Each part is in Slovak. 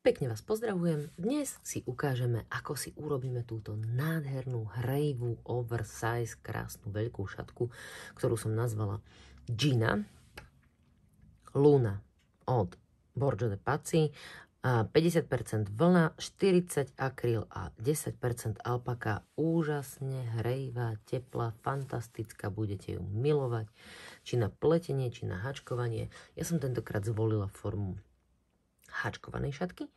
Pekne vás pozdravujem. Dnes si ukážeme, ako si urobíme túto nádhernú, hrejivú, oversize, krásnu, veľkú šatku, ktorú som nazvala Gina Luna od Borgio de Pazzi. 50% vlna, 40 akryl a 10% alpaka. Úžasne hrejivá, teplá, fantastická, budete ju milovať. Či na pletenie, či na hačkovanie. Ja som tentokrát zvolila formu háčkovanej šatky.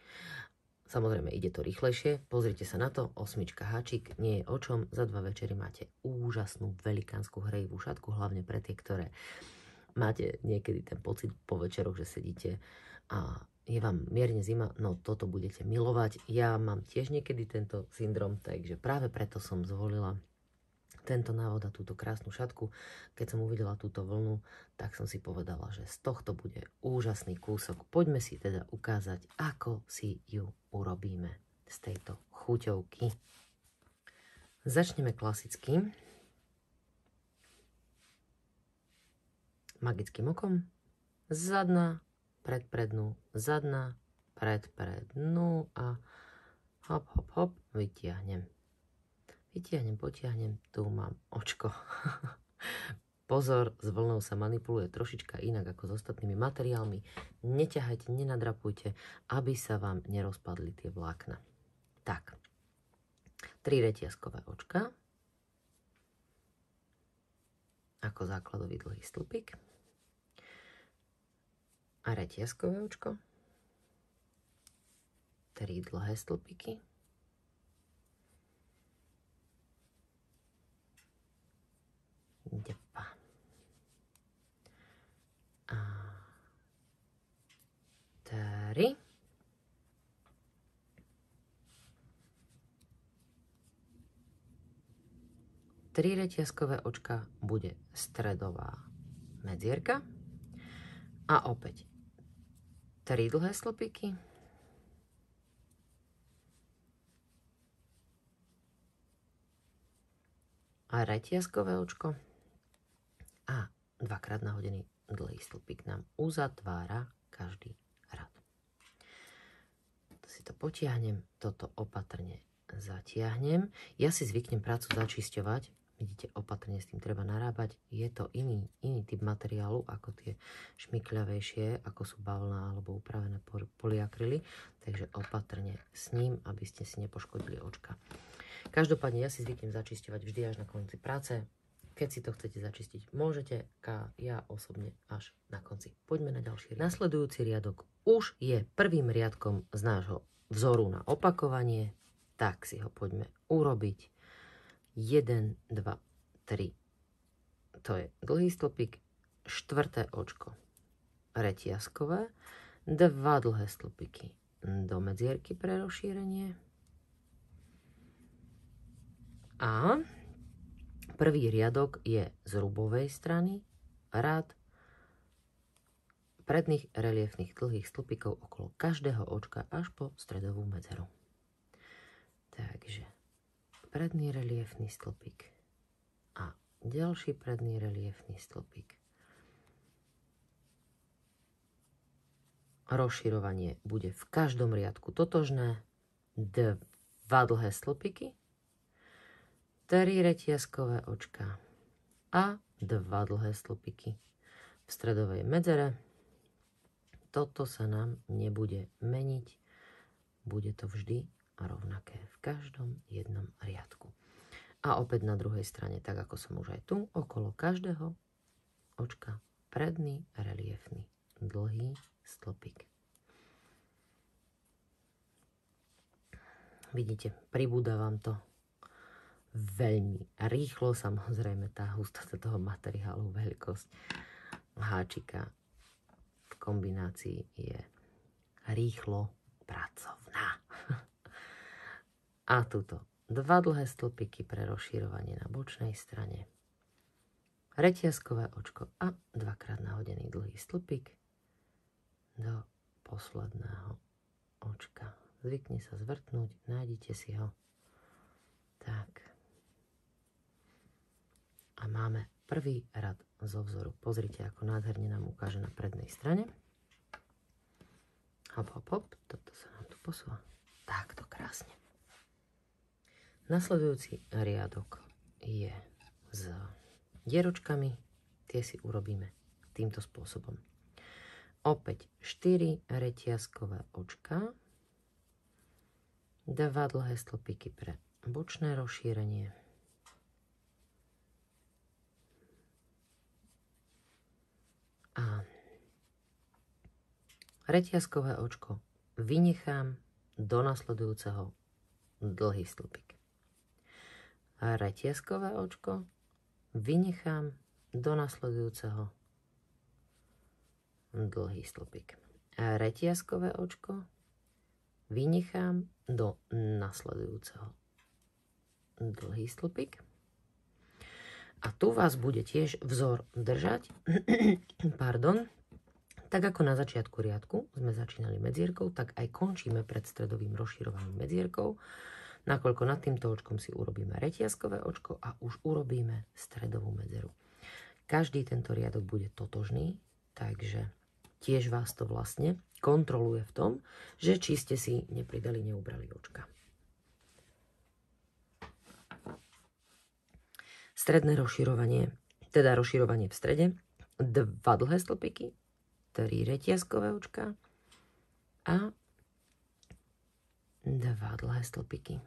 Samozrejme, ide to rýchlejšie. Pozrite sa na to. 8 háčik, nie je o čom. Za 2 večery máte úžasnú, velikánsku hrejivú šatku, hlavne pre tie, ktoré máte niekedy ten pocit po večeroch, že sedíte a je vám mierne zima. No, toto budete milovať. Ja mám tiež niekedy tento syndrom, takže práve preto som zvolila tento návod a túto krásnu šatku. Keď som uvidela túto vlnu, tak som si povedala, že z tohto bude úžasný kúsok. Poďme si teda ukázať, ako si ju urobíme z tejto chuťovky. Začneme klasicky. Magickým okom. Zadná, predprednú, zadná, predprednú a hop, hop, hop, vytiahnem. Vytiahnem, potiahnem, tu mám očko. Pozor, s vlnou sa manipuluje trošička inak ako s ostatnými materiálmi. Neťahajte, nenadrapujte, aby sa vám nerozpadli tie vlákna. Tak, 3 reťazkové očka. Ako základový dlhý stĺpik. A reťazkové očko. 3 dlhé stĺpiky. Depa. A 3. Tri reťazkové očka bude stredová medzierka. A opäť 3 dlhé stĺpiky. A reťazkové očko. A 2-krát nahodený dlhý stĺpik nám uzatvára každý rad. To si to potiahnem, toto opatrne zatiahnem. Ja si zvyknem prácu začisťovať. Vidíte, opatrne s tým treba narábať. Je to iný typ materiálu ako tie šmykľavejšie, ako sú bavlna alebo upravené polyakryly. Takže opatrne s ním, aby ste si nepoškodili očka. Každopádne ja si zvyknem začisťovať vždy až na konci práce. Keď si to chcete začistiť, môžete, ja osobne až na konci. Poďme na ďalší riadok. Nasledujúci riadok už je prvým riadkom z nášho vzoru na opakovanie. Tak si ho poďme urobiť. 1, 2, 3. To je dlhý stĺpik, 4. očko reťazkové, 2 dlhé stĺpiky do medzierky pre rozšírenie. A prvý riadok je z rubovej strany rad predných reliefných dlhých stĺpikov okolo každého očka až po stredovú medzeru. Takže predný reliefný stĺpik a ďalší predný reliefný stĺpik. Rozširovanie bude v každom riadku totožné. 2 dlhé stĺpiky, 3 reťazkové očka a 2 dlhé stĺpiky v stredovej medzere. Toto sa nám nebude meniť. Bude to vždy rovnaké v každom jednom riadku. A opäť na druhej strane, tak ako som už aj tu, okolo každého očka predný reliefný dlhý stĺpik. Vidíte, pribúda vám to veľmi rýchlo, samozrejme tá hustota toho materiálu, veľkosť háčika v kombinácii je rýchlo pracovná. A tuto 2 dlhé stĺpiky pre rozširovanie na bočnej strane, reťazkové očko a 2-krát nahodený dlhý stĺpik do posledného očka. Zvykni sa zvrtnúť, nájdite si ho. Tak. A máme prvý rad zo vzoru. Pozrite, ako nádherne nám ukáže na prednej strane. Hop, hop, hop. Toto sa nám tu posúva. Takto krásne. Nasledujúci riadok je s dieročkami. Tie si urobíme týmto spôsobom. Opäť 4 reťazkové očka, 2 dlhé stĺpiky pre bočné rozšírenie, a reťazkové očko vynechám do nasledujúceho dlhý stĺpik. A reťazkové očko vynechám do nasledujúceho dlhý stĺpik. A reťazkové očko vynechám do nasledujúceho dlhý stĺpik. A tu vás bude tiež vzor držať, pardon, tak ako na začiatku riadku sme začínali medzierkou, tak aj končíme pred stredovým rozširovaním medzierkou, nakoľko nad týmto očkom si urobíme reťazkové očko a už urobíme stredovú medzeru. Každý tento riadok bude totožný, takže tiež vás to vlastne kontroluje v tom, že či ste si nepridali, neubrali očka. Stredné rozširovanie, teda rozširovanie v strede, 2 dlhé stĺpiky, 3 reťazkové očka a 2 dlhé stĺpiky.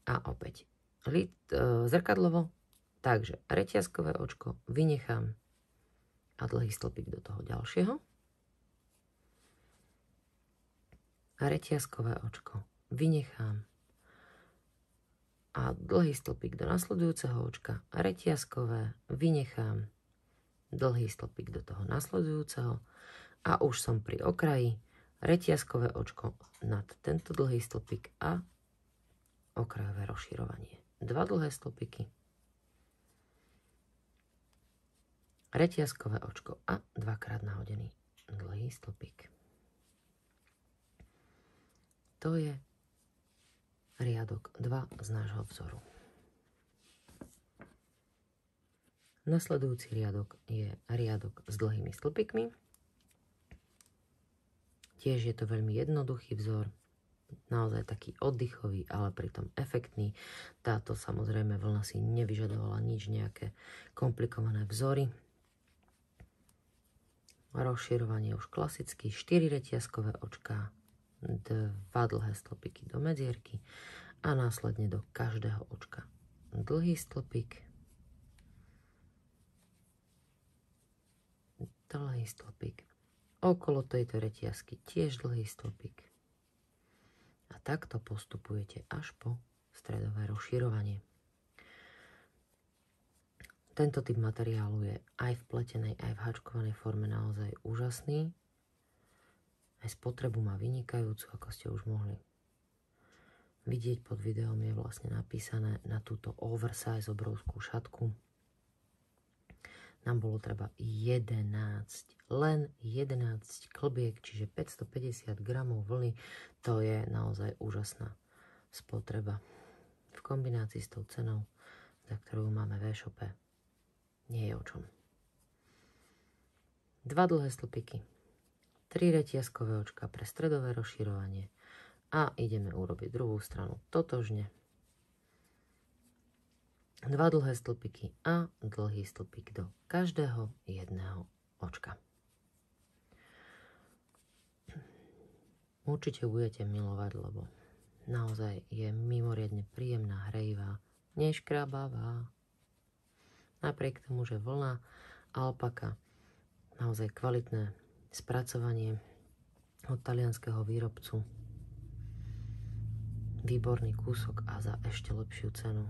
A opäť zrkadlovo, takže reťazkové očko vynechám a dlhý stĺpik do toho ďalšieho. A reťazkové očko vynechám a dlhý stĺpik do nasledujúceho očka, reťazkové vynechám, dlhý stĺpik do toho nasledujúceho a už som pri okraji, reťazkové očko nad tento dlhý stĺpik a okrajové rozširovanie. 2 dlhé stĺpiky, reťazkové očko a 2-krát nahodený dlhý stĺpik. To je riadok 2 z nášho vzoru. Nasledujúci riadok je riadok s dlhými stĺpikmi. Tiež je to veľmi jednoduchý vzor, naozaj taký oddychový, ale pritom efektný. Táto samozrejme vlna si nevyžadovala nič nejaké komplikované vzory. Rozširovanie už klasicky, 4 reťazkové očká, 2 dlhé stĺpiky do medzierky a následne do každého očka dlhý stĺpik, dlhý stĺpik, okolo tejto reťazky tiež dlhý stĺpik a takto postupujete až po stredové rozširovanie. Tento typ materiálu je aj v pletenej, aj v hačkovanej forme naozaj úžasný. Aj spotrebu má vynikajúcu, ako ste už mohli vidieť pod videom, je vlastne napísané na túto oversize obrovskú šatku. Nám bolo treba 11, len 11 klbiek, čiže 550 gramov vlny. To je naozaj úžasná spotreba. V kombinácii s tou cenou, za ktorú máme v e-shope, nie je o čom. 2 dlhé stĺpiky, 3 reťazkové očka pre stredové rozširovanie a ideme urobiť druhú stranu totožne. 2 dlhé stĺpiky a dlhý stĺpik do každého jedného očka. Určite budete milovať, lebo naozaj je mimoriadne príjemná, hrejivá, neškrabavá. Napriek tomu, že vlna, alpaka, naozaj kvalitné spracovanie od talianskeho výrobcu. Výborný kúsok a za ešte lepšiu cenu.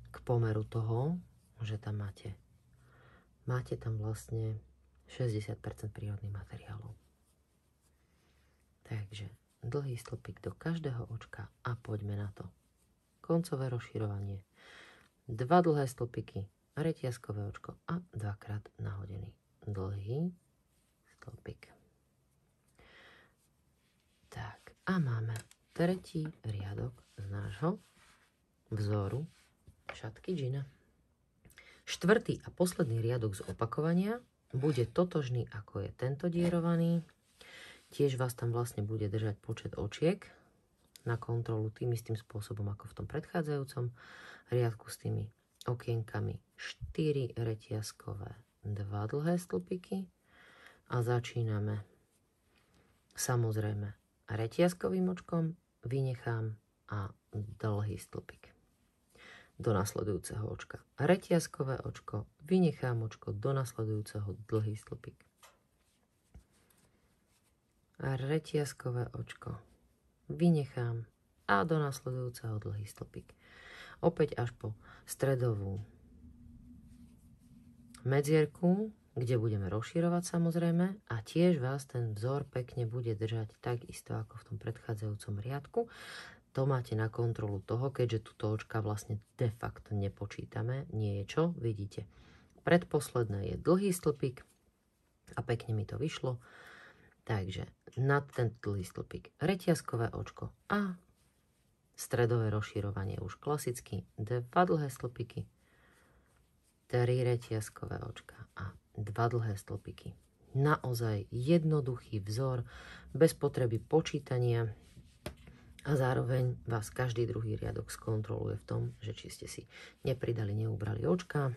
K pomeru toho, že tam máte tam vlastne 60% prírodných materiálov. Takže dlhý stĺpik do každého očka a poďme na to. Koncové rozširovanie. 2 dlhé stĺpiky, reťazkové očko a 2-krát nahodený dlhý stĺpik. Tak, a máme tretí riadok z nášho vzoru šatky Gina. Štvrtý a posledný riadok z opakovania bude totožný, ako je tento dierovaný. Tiež vás tam vlastne bude držať počet očiek na kontrolu tým istým spôsobom, ako v tom predchádzajúcom riadku s tými okienkami. 4 reťazkové, 2 dlhé stĺpiky a začíname samozrejme reťazkovým očkom, vynechám a dlhý stĺpik do nasledujúceho očka. Reťazkové očko, vynechám očko, do nasledujúceho dlhý stĺpik. Reťazkové očko, vynechám a do nasledujúceho dlhý stĺpik. Opäť až po stredovú medzierku, kde budeme rozširovať samozrejme a tiež vás ten vzor pekne bude držať takisto ako v tom predchádzajúcom riadku. To máte na kontrolu toho, keďže túto očka vlastne de facto nepočítame. Nie je čo, vidíte. Predposledné je dlhý stĺpik a pekne mi to vyšlo. Takže nad ten dlhý stĺpik reťazkové očko a stredové rozširovanie už klasicky. 2 dlhé stĺpiky, 3 reťazkové očka a 2 dlhé stĺpiky. Naozaj jednoduchý vzor, bez potreby počítania a zároveň vás každý druhý riadok skontroluje v tom, že či ste si nepridali, neubrali očka.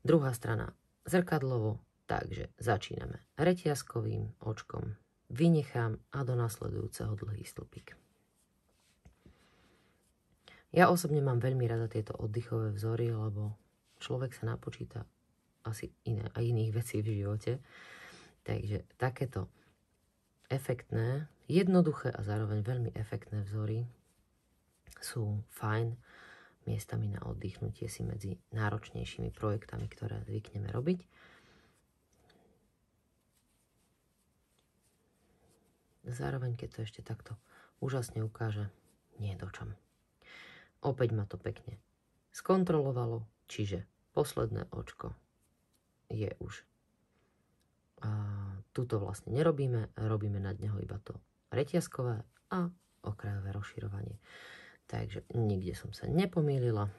Druhá strana zrkadlovo, takže začíname reťazkovým očkom, vynechám a do nasledujúceho dlhý stĺpik. Ja osobne mám veľmi rada tieto oddychové vzory, lebo človek sa napočíta asi iné a iných vecí v živote. Takže takéto efektné, jednoduché a zároveň veľmi efektné vzory sú fajn miestami na oddychnutie si medzi náročnejšími projektami, ktoré zvykneme robiť. Zároveň, keď to ešte takto úžasne ukáže, nie je do čom. Opäť ma to pekne skontrolovalo, čiže posledné očko je už tuto vlastne nerobíme, robíme nad neho iba to reťazkové a okrajové rozširovanie. Takže nikde som sa nepomýlila.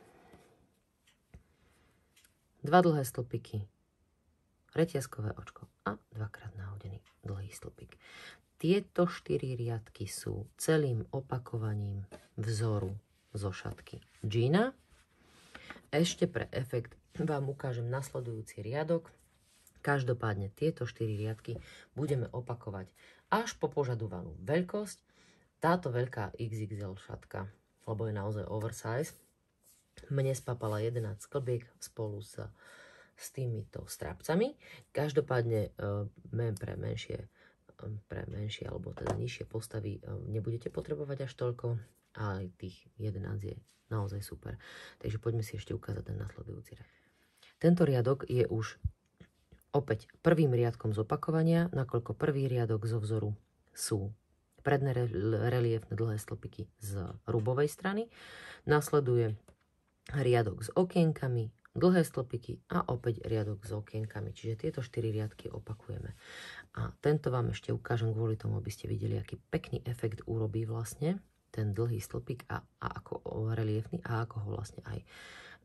2 dlhé stĺpiky, reťazkové očko a 2-krát nahodený dlhý stĺpik. Tieto 4 riadky sú celým opakovaním vzoru zo šatky Gina. Ešte pre efekt vám ukážem nasledujúci riadok. Každopádne tieto 4 riadky budeme opakovať až po požadovanú veľkosť. Táto veľká XXL šatka, lebo je naozaj oversize, mne spapala 11 sklbiek spolu s týmito strapcami. Každopádne pre menšie alebo teda nižšie postavy nebudete potrebovať až toľko, ale tých 11 je naozaj super. Takže poďme si ešte ukázať ten nasledujúci riadok. Tento riadok je už opäť prvým riadkom z opakovania, nakoľko prvý riadok zo vzoru sú predné reliefné dlhé stĺpiky z rubovej strany. Nasleduje riadok s okienkami, dlhé stĺpiky a opäť riadok s okienkami. Čiže tieto 4 riadky opakujeme. A tento vám ešte ukážem kvôli tomu, aby ste videli, aký pekný efekt urobí vlastne ten dlhý stĺpik a ako reliefný a ako ho vlastne aj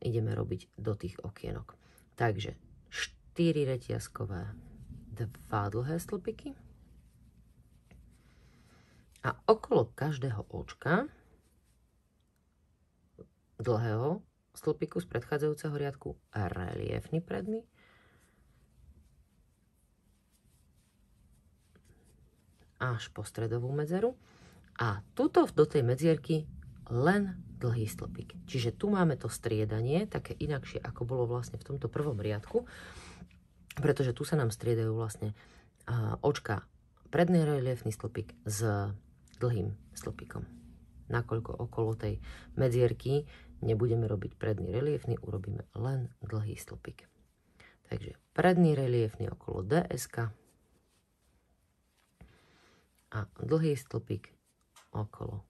ideme robiť do tých okienok. Takže 4 reťazkové, 2 dlhé stĺpiky a okolo každého očka dlhého stĺpiku z predchádzajúceho riadku reliefný predný až po stredovú medzeru a tuto do tej medzierky len dlhý stĺpik. Čiže tu máme to striedanie, také inakšie, ako bolo vlastne v tomto prvom riadku, pretože tu sa nám striedajú vlastne očka predný reliefný stĺpik s dlhým stĺpikom. Nakoľko okolo tej medzierky nebudeme robiť predný reliefný, urobíme len dlhý stĺpik. Takže predný reliefný okolo DSK a dlhý stĺpik okolo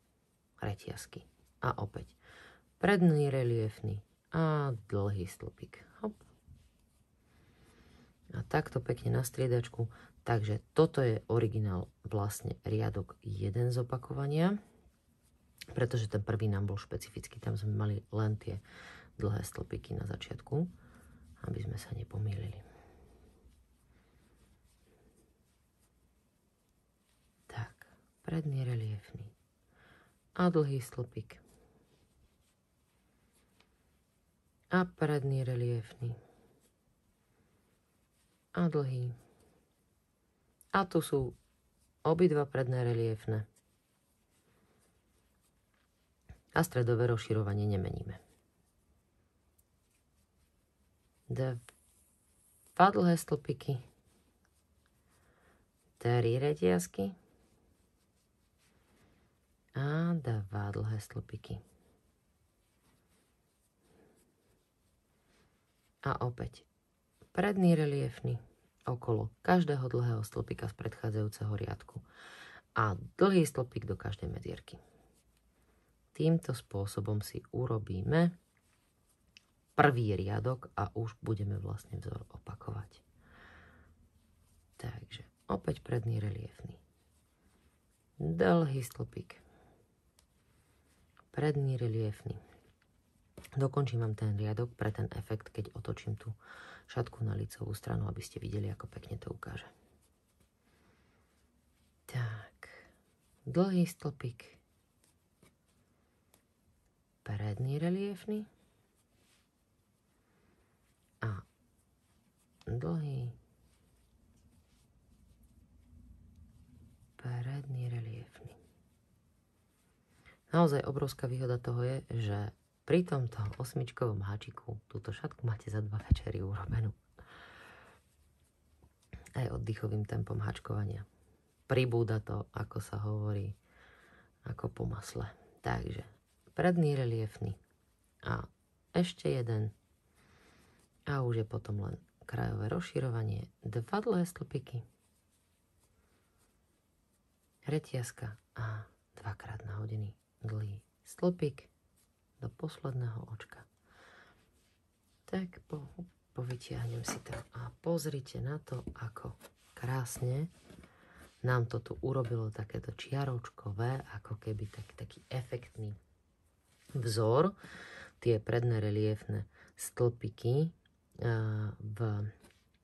reťazky. A opäť predný reliefný a dlhý stĺpik. Hop. A takto pekne na striedačku. Takže toto je originál vlastne riadok 1 z opakovania, pretože ten prvý nám bol špecifický, tam sme mali len tie dlhé stĺpiky na začiatku, aby sme sa nepomýlili. Tak, predný reliefný a dlhý stĺpik. A predný reliefný a dlhý. A tu sú obidva predné reliefné. A stredové rozširovanie nemeníme. Dva dlhé stĺpiky. 3 reťazky. A 2 dlhé stĺpiky. A opäť predný reliefný okolo každého dlhého stĺpika z predchádzajúceho riadku. A dlhý stĺpik do každej medzierky. Týmto spôsobom si urobíme prvý riadok a už budeme vlastne vzor opakovať. Takže opäť predný reliefný. Dlhý stĺpik. Predný reliefný. Dokončím vám ten riadok pre ten efekt, keď otočím tú šatku na lícovú stranu, aby ste videli, ako pekne to ukáže. Tak. Dlhý stĺpik. Predný reliefný a dlhý predný reliefný. Naozaj obrovská výhoda toho je, že pri tomto 8-čkovom háčiku túto šatku máte za 2 večery urobenú. Aj oddychovým tempom háčkovania. Pribúda to, ako sa hovorí, ako po masle. Takže predný reliefný a ešte jeden a už je potom len krajové rozširovanie, 2 dlhé stĺpiky, reťazka a 2-krát nahodený dlhý stĺpik do posledného očka. Tak povytiahnem si to a pozrite na to, ako krásne nám to tu urobilo takéto čiaročkové, ako keby taký efektný vzor, tie predné reliefné stĺpiky v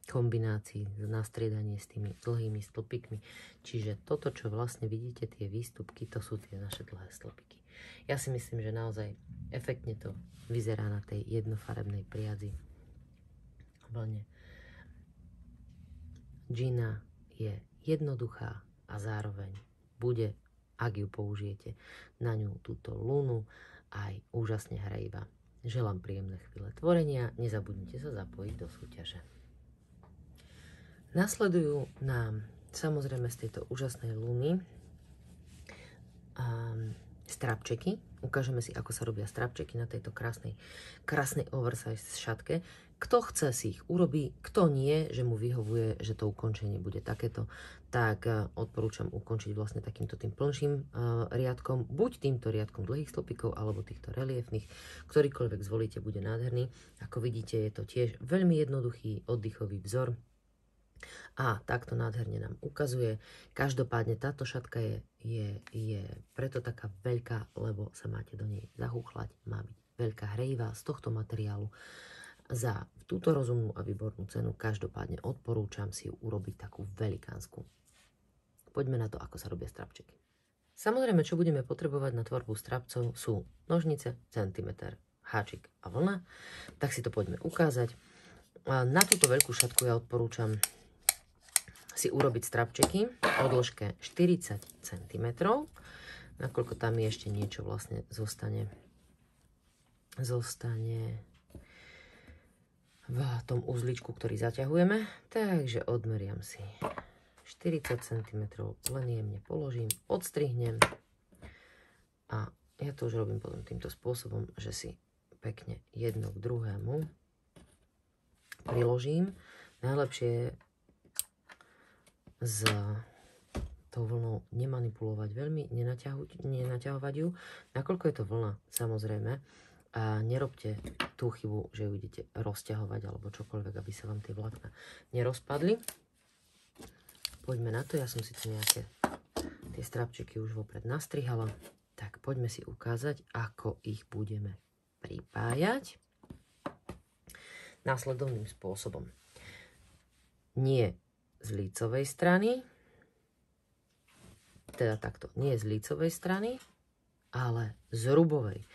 kombinácii na striedanie s tými dlhými stĺpikmi. Čiže toto, čo vlastne vidíte, tie výstupky, to sú tie naše dlhé stĺpiky. Ja si myslím, že naozaj efektne to vyzerá na tej jednofarebnej priadzi vlne. Gina je jednoduchá a zároveň bude, ak ju použijete, na ňu túto lunu aj úžasne hrejivá. Želám príjemné chvíle tvorenia, nezabudnite sa zapojiť do súťaže. Nasledujú nám samozrejme z tejto úžasnej luny strapčeky. Ukážeme si, ako sa robia strapčeky na tejto krásnej oversize šatke. Kto chce, si ich urobí, kto nie, že mu vyhovuje, že to ukončenie bude takéto, tak odporúčam ukončiť vlastne takýmto tým plnším riadkom, buď týmto riadkom dlhých stĺpikov, alebo týchto reliefných, ktorýkoľvek zvolíte, bude nádherný. Ako vidíte, je to tiež veľmi jednoduchý oddychový vzor a takto nádherne nám ukazuje. Každopádne táto šatka je preto taká veľká, lebo sa máte do nej zahúchlať, má byť veľká hrejivá z tohto materiálu. Za túto rozumnú a výbornú cenu každopádne odporúčam si ju urobiť takú velikánsku. Poďme na to, ako sa robia strapčeky. Samozrejme, čo budeme potrebovať na tvorbu strapcov, sú nožnice, centimeter, háčik a vlna. Tak si to poďme ukázať. Na túto veľkú šatku ja odporúčam si urobiť strapčeky o dĺžke 40 cm. Nakoľko tam ešte niečo vlastne zostane v tom uzličku, ktorý zaťahujeme. Takže odmeriam si 40 cm, len jemne položím, odstrihnem a ja to už robím potom týmto spôsobom, že si pekne jedno k druhému priložím. Najlepšie je s tou vlnou nemanipulovať veľmi, nenaťahovať ju, nakoľko je to vlna, samozrejme. A nerobte tú chybu, že ju idete rozťahovať alebo čokoľvek, aby sa vám tie vlákna nerozpadli. Poďme na to, ja som si tu nejaké tie strapčeky už vopred nastrihala. Tak poďme si ukázať, ako ich budeme pripájať. následovným spôsobom. Nie z lícovej strany, teda takto, nie z lícovej strany, ale z rubovej.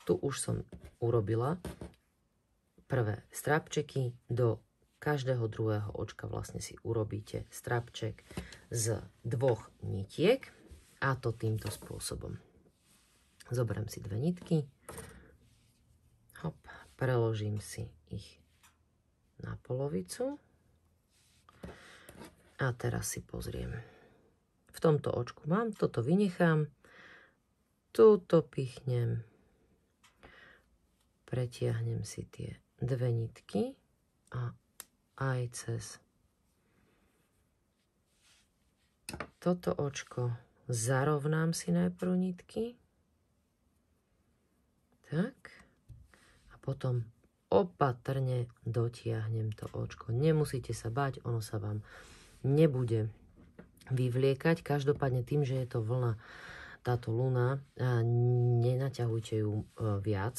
Tu už som urobila prvé strapčeky, do každého druhého očka vlastne si urobíte strapček z 2 nitiek a to týmto spôsobom. Zoberiem si 2 nitky, hop, preložím si ich na polovicu a teraz si pozriem. V tomto očku mám, toto vynechám, túto pichnem, pretiahnem si tie 2 nitky a aj cez toto očko zarovnám si najprv nitky. Tak. A potom opatrne dotiahnem to očko. Nemusíte sa báť, ono sa vám nebude vyvliekať. Každopádne tým, že je to vlna, táto luna, nenaťahujte ju viac,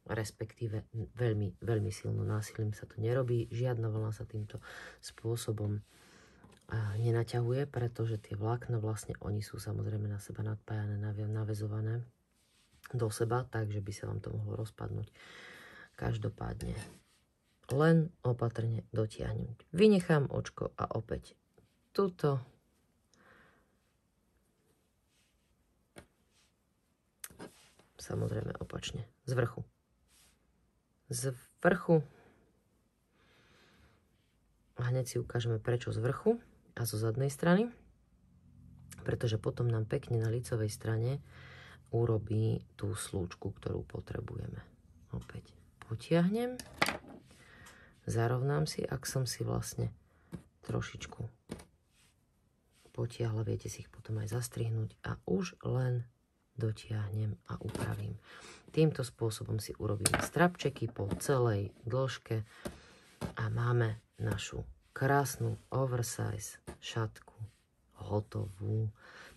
respektíve veľmi, veľmi silno násilím sa to nerobí. Žiadna vlna sa týmto spôsobom nenaťahuje, pretože tie vlákna vlastne, oni sú samozrejme na seba nadpájané, naväzované do seba, takže by sa vám to mohlo rozpadnúť. Každopádne len opatrne dotiahnem. Vynechám očko a opäť tuto. Samozrejme opačne, z vrchu. Z vrchu. A hneď si ukážeme prečo z vrchu a zo zadnej strany. Pretože potom nám pekne na lícovej strane urobí tú slúčku, ktorú potrebujeme. Opäť potiahnem. Zarovnám si, ak som si vlastne trošičku potiahla, viete si ich potom aj zastrihnúť a už len dotiahnem a upravím. Týmto spôsobom si urobíme strapčeky po celej dĺžke a máme našu krásnu oversize šatku hotovú.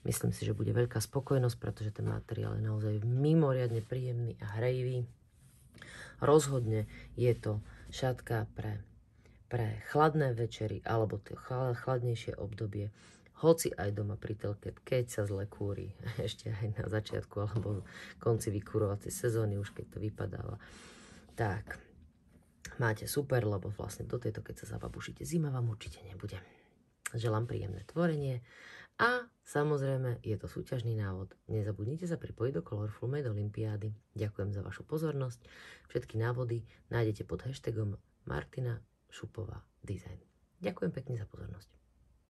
Myslím si, že bude veľká spokojnosť, pretože ten materiál je naozaj mimoriadne príjemný a hrejivý. Rozhodne je to šatka pre chladné večery alebo to chladnejšie obdobie. Hoci aj doma pri telke, keď sa zle kúri, ešte aj na začiatku alebo konci vykúrovacej sezóny, už keď to vypadáva. Tak, máte super, lebo vlastne do tejto, keď sa zababušíte, zima vám určite nebude. Želám príjemné tvorenie a samozrejme je to súťažný návod. Nezabudnite sa pripojiť do Colorful Made Olympiády. Ďakujem za vašu pozornosť. Všetky návody nájdete pod hashtagom Martina Šupová Design. Ďakujem pekne za pozornosť.